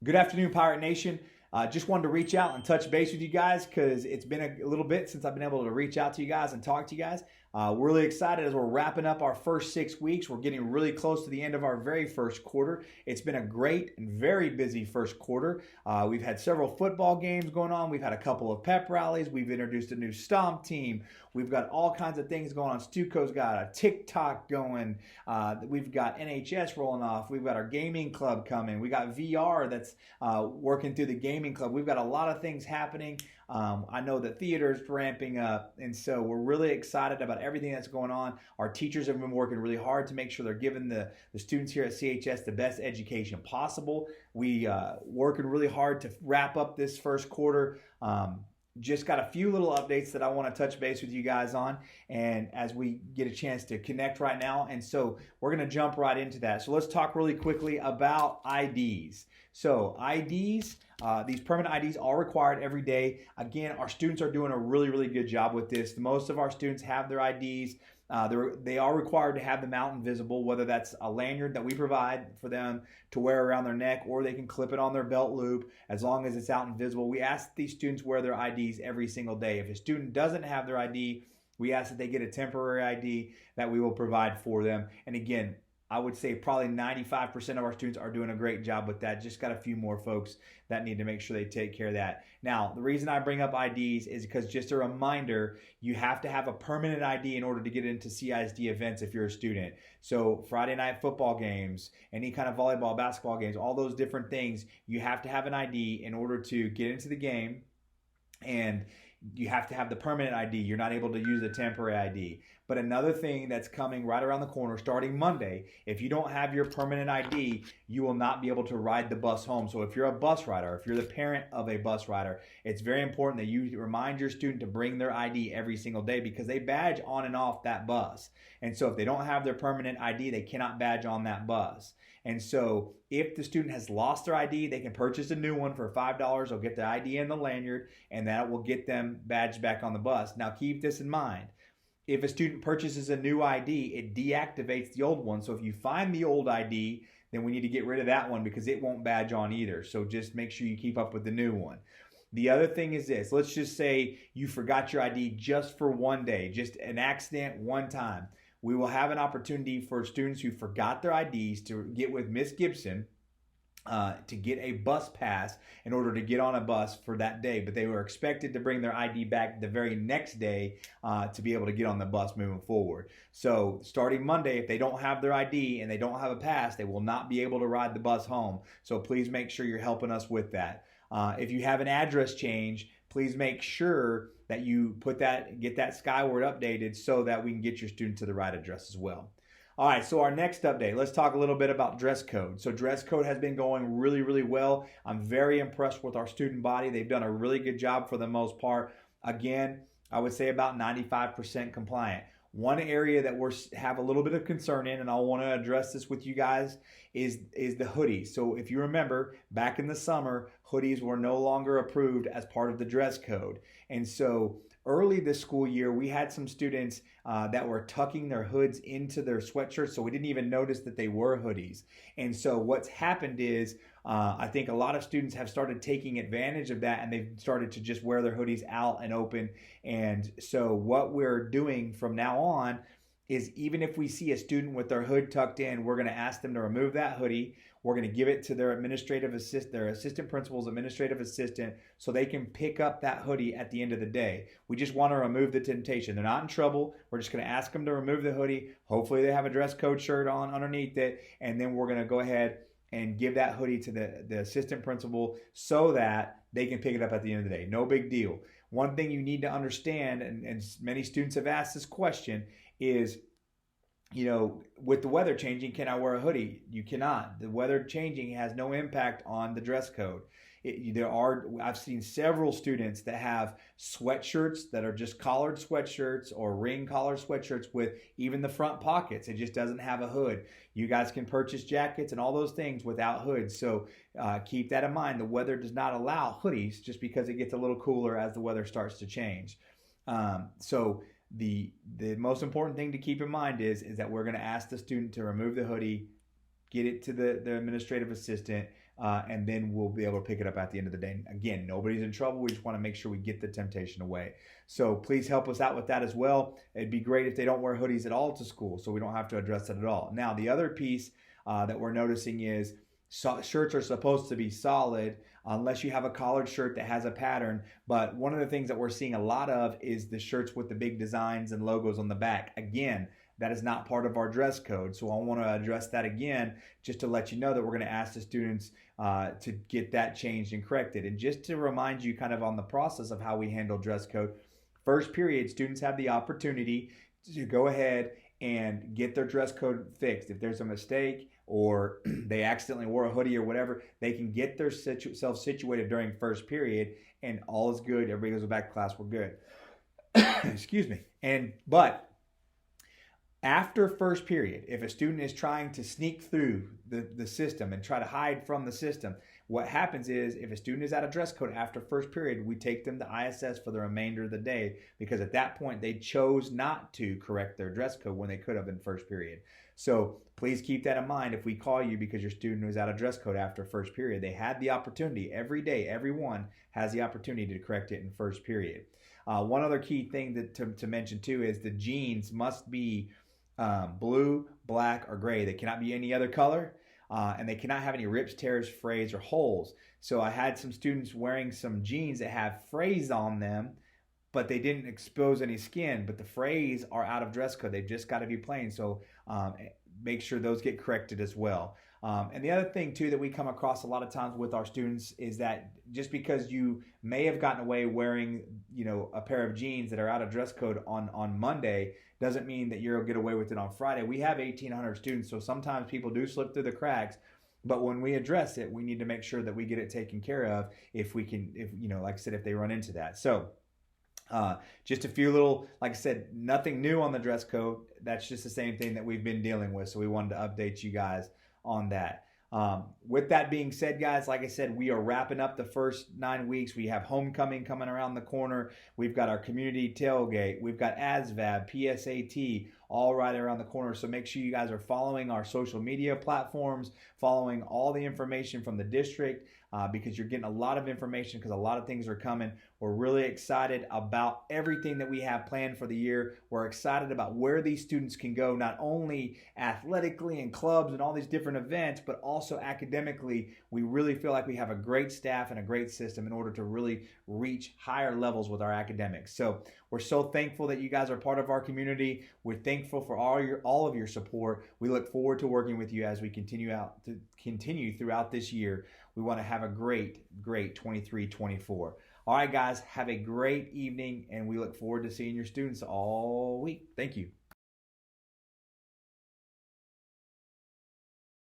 Good afternoon, Pirate Nation. Just wanted to reach out and touch base with you guys because it's been a little bit since I've been able to reach out to you guys and talk to you guys. We're really excited as we're wrapping up our first 6 weeks. We're getting really close to the end of our very first quarter. It's been a great and very busy first quarter. We've had several football games going on. We've had a couple of pep rallies. We've introduced a new stomp team. We've got all kinds of things going on. Stuco's got a TikTok going. We've got NHS rolling off. We've got our gaming club coming. We got VR that's working through the gaming club. We've got a lot of things happening. I know that theater's ramping up, and so we're really excited about everything that's going on. Our teachers have been working really hard to make sure they're giving the students here at CHS the best education possible. We working really hard to wrap up this first quarter. Just got a few little updates that I want to touch base with you guys on, and as we get a chance to connect right now, and so we're going to jump right into that. So let's talk really quickly about IDs. So IDs, these permanent IDs are required every day. Again, our students are doing a really good job with this. Most of our students have their IDs. They are required to have them out and visible, whether that's a lanyard that we provide for them to wear around their neck, or they can clip it on their belt loop as long as it's out and visible. We ask that these students wear their IDs every single day. If a student doesn't have their ID, we ask that they get a temporary ID that we will provide for them. And again, I would say probably 95% of our students are doing a great job with that. Just got a few more folks that need to make sure they take care of that. Now, the reason I bring up IDs is because, just a reminder, you have to have a permanent ID in order to get into CISD events if you're a student. So Friday night football games, any kind of volleyball, basketball games, all those different things, you have to have an ID in order to get into the game. And you have to have the permanent ID. You're not able to use a temporary ID. But another thing that's coming right around the corner, starting Monday, if you don't have your permanent ID, you will not be able to ride the bus home. So if you're a bus rider, if you're the parent of a bus rider, it's very important that you remind your student to bring their ID every single day, because they badge on and off that bus. And so if they don't have their permanent ID, they cannot badge on that bus. And so if the student has lost their ID, they can purchase a new one for $5. They'll get the ID and the lanyard, and that will get them badged back on the bus. Now keep this in mind. If a student purchases a new ID, it deactivates the old one. So if you find the old ID, then we need to get rid of that one, because it won't badge on either. So just make sure you keep up with the new one. The other thing is this. Let's just say you forgot your ID just for one day, just an accident one time. We will have an opportunity for students who forgot their IDs to get with Miss Gibson to get a bus pass in order to get on a bus for that day. But they were expected to bring their ID back the very next day to be able to get on the bus moving forward. So starting Monday, if they don't have their ID and they don't have a pass, they will not be able to ride the bus home. So please make sure you're helping us with that. If you have an address change, please make sure that you get that Skyward updated so that we can get your student to the right address as well. All right, so our next update, let's talk a little bit about dress code. So dress code has been going really well. I'm very impressed with our student body. They've done a really good job for the most part. Again, I would say about 95% compliant. One area that we have a little bit of concern in, and I want to address this with you guys, is the hoodies. So if you remember, back in the summer, hoodies were no longer approved as part of the dress code. And so early this school year, we had some students that were tucking their hoods into their sweatshirts, so we didn't even notice that they were hoodies. And so what's happened is I think a lot of students have started taking advantage of that, and they've started to just wear their hoodies out and open. And so what we're doing from now on is, even if we see a student with their hood tucked in, we're going to ask them to remove that hoodie. We're going to give it to their assistant principal's administrative assistant, so they can pick up that hoodie at the end of the day. We just want to remove the temptation. They're not in trouble. We're just going to ask them to remove the hoodie. Hopefully they have a dress code shirt on underneath it, and then we're going to go ahead and give that hoodie to the assistant principal so that they can pick it up at the end of the day. No big deal. One thing you need to understand, and many students have asked this question, is, with the weather changing, can I wear a hoodie? You cannot. The weather changing has no impact on the dress code. I've seen several students that have sweatshirts that are just collared sweatshirts or ring collar sweatshirts with even the front pockets. It just doesn't have a hood. You guys can purchase jackets and all those things without hoods. So keep that in mind. The weather does not allow hoodies, just because it gets a little cooler as the weather starts to change. So the most important thing to keep in mind is that we're going to ask the student to remove the hoodie, get it to the administrative assistant. and then we'll be able to pick it up at the end of the day. Again, nobody's in trouble. We just want to make sure we get the temptation away. So please help us out with that as well. It'd be great if they don't wear hoodies at all to school, so we don't have to address that at all. Now, the other piece that we're noticing is shirts are supposed to be solid unless you have a collared shirt that has a pattern. But one of the things that we're seeing a lot of is the shirts with the big designs and logos on the back. Again, that is not part of our dress code. So I want to address that again, just to let you know that we're going to ask the students to get that changed and corrected. And just to remind you kind of on the process of how we handle dress code, first period, students have the opportunity to go ahead and get their dress code fixed. If there's a mistake or they accidentally wore a hoodie or whatever, they can get their self situated during first period and all is good. Everybody goes back to class, we're good. Excuse me. But after first period, if a student is trying to sneak through the system and try to hide from the system, what happens is if a student is out of dress code after first period, we take them to ISS for the remainder of the day, because at that point they chose not to correct their dress code when they could have in first period. So please keep that in mind. If we call you because your student was out of dress code after first period, they had the opportunity every day. Everyone has the opportunity to correct it in first period. One other key thing to mention too is the jeans must be blue, black, or gray. They cannot be any other color. And they cannot have any rips, tears, frays, or holes. So I had some students wearing some jeans that have frays on them, but they didn't expose any skin. But the frays are out of dress code. They've just got to be plain. So make sure those get corrected as well. And the other thing too that we come across a lot of times with our students is that just because you may have gotten away wearing, a pair of jeans that are out of dress code on Monday, doesn't mean that you'll get away with it on Friday. We have 1,800 students, so sometimes people do slip through the cracks. But when we address it, we need to make sure that we get it taken care of if like I said, if they run into that. So just a few little, like I said, nothing new on the dress code. That's just the same thing that we've been dealing with. So we wanted to update you guys on that. With that being said, guys, like I said, we are wrapping up the first 9 weeks. We have homecoming coming around the corner. We've got our community tailgate. We've got ASVAB, PSAT, all right around the corner. So make sure you guys are following our social media platforms, following all the information from the district, because you're getting a lot of information because a lot of things are coming. We're really excited about everything that we have planned for the year. We're excited about where these students can go, not only athletically and clubs and all these different events, but also academically. We really feel like we have a great staff and a great system in order to really reach higher levels with our academics. So we're so thankful that you guys are part of our community. We're thankful for all of your support. We look forward to working with you as we continue throughout this year. We want to have a great 23-24. All right, guys, have a great evening, and we look forward to seeing your students all week. Thank you.